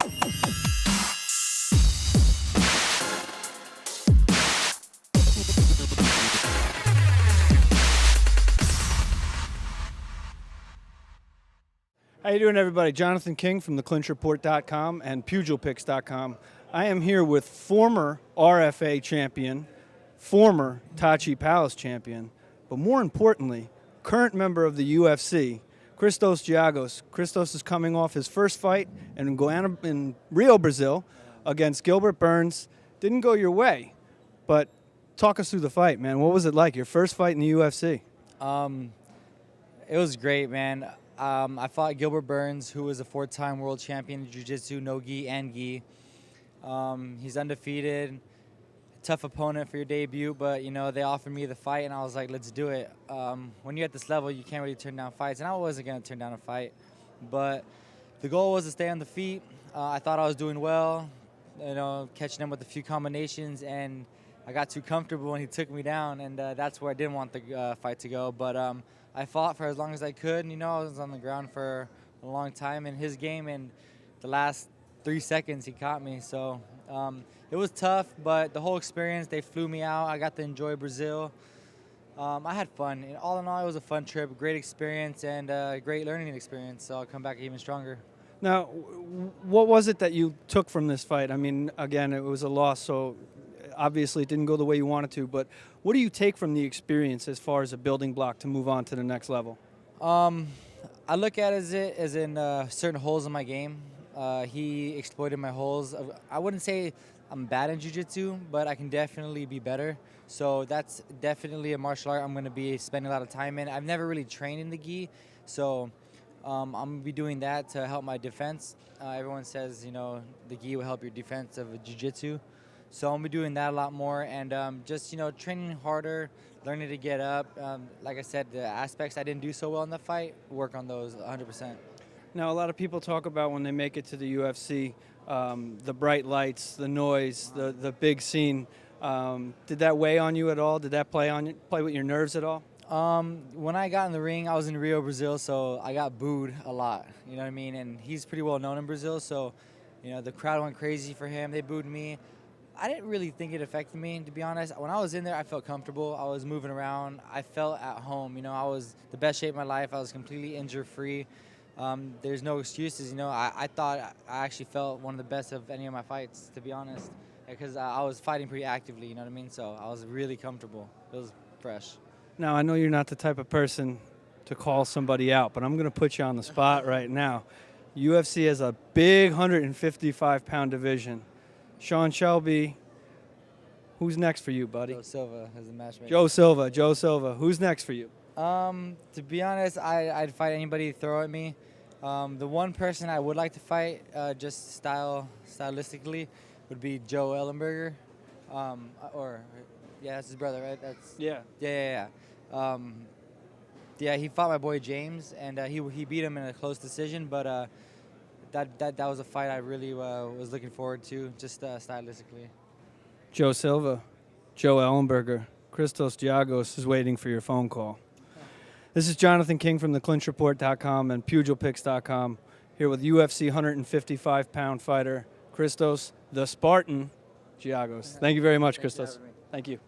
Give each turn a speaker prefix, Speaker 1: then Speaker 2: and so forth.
Speaker 1: How you doing, everybody? Jonathan King from the ClinchReport.com and PugilPix.com. I am here with former RFA champion, former Tachi Palace champion, but more importantly, current member of the UFC, Christos Giagos. Christos is coming off his first fight in Rio, Brazil, against Gilbert Burns. Didn't go your way, but talk us through the fight, man. What was it like, your first fight in the UFC?
Speaker 2: It was great, man. I fought Gilbert Burns, who was a 4-time world champion in jiu-jitsu, no gi and gi. He's undefeated, tough opponent for your debut, but you know, they offered me the fight and I was like, let's do it. When you're at this level, you can't really turn down fights, and I wasn't gonna turn down a fight, but the goal was to stay on the feet. I thought I was doing well, you know, catching him with a few combinations, and I got too comfortable when he took me down, and that's where I didn't want the fight to go. But I fought for as long as I could. You know, I was on the ground for a long time in his game, and the last 3 seconds he caught me. So it was tough, but the whole experience, they flew me out. I got to enjoy Brazil. I had fun. All in all, it was a fun trip, great experience, and a great learning experience. So I'll come back even stronger.
Speaker 1: Now, what was it that you took from this fight? I mean, again, it was a loss, so obviously it didn't go the way you wanted to, but what do you take from the experience as far as a building block to move on to the next level?
Speaker 2: I look at it as in certain holes in my game. He exploited my holes. I wouldn't say I'm bad in jiu-jitsu, but I can definitely be better. So that's definitely a martial art I'm going to be spending a lot of time in. I've never really trained in the gi, so I'm going to be doing that to help my defense. Everyone says, you know, the gi will help your defense of jiu-jitsu. So I'm going to be doing that a lot more, and just, you know, training harder, learning to get up. Like I said, the aspects I didn't do so well in the fight, work on those 100%.
Speaker 1: Now, a lot of people talk about when they make it to the UFC, the bright lights, the noise, the big scene. Did that weigh on you at all? Did that play with your nerves at all?
Speaker 2: When I got in the ring, I was in Rio, Brazil, so I got booed a lot, you know what I mean? And he's pretty well known in Brazil, so, you know, the crowd went crazy for him. They booed me. I didn't really think it affected me, to be honest. When I was in there, I felt comfortable. I was moving around. I felt at home. You know, I was the best shape of my life. I was completely injury-free. There's no excuses. You know, I thought I actually felt one of the best of any of my fights, to be honest, because I was fighting pretty actively, you know what I mean? So I was really comfortable. It was fresh.
Speaker 1: Now, I know you're not the type of person to call somebody out, but I'm going to put you on the spot right now. UFC has a big 155-pound division. Sean Shelby, who's next for you, buddy?
Speaker 2: Joe Silva is the matchmaker.
Speaker 1: Joe Silva. Who's next for you?
Speaker 2: To be honest, I'd fight anybody to throw at me. The one person I would like to fight, just stylistically, would be Joe Ellenberger. That's his brother, right? Yeah. He fought my boy James, and he beat him in a close decision, but that was a fight I really was looking forward to, just stylistically.
Speaker 1: Joe Silva, Joe Ellenberger, Christos Giagos is waiting for your phone call. This is Jonathan King from the ClinchReport.com and PugilPix.com, here with UFC 155-pound fighter Christos the Spartan Giagos. Thank you very much, Christos. Thank you.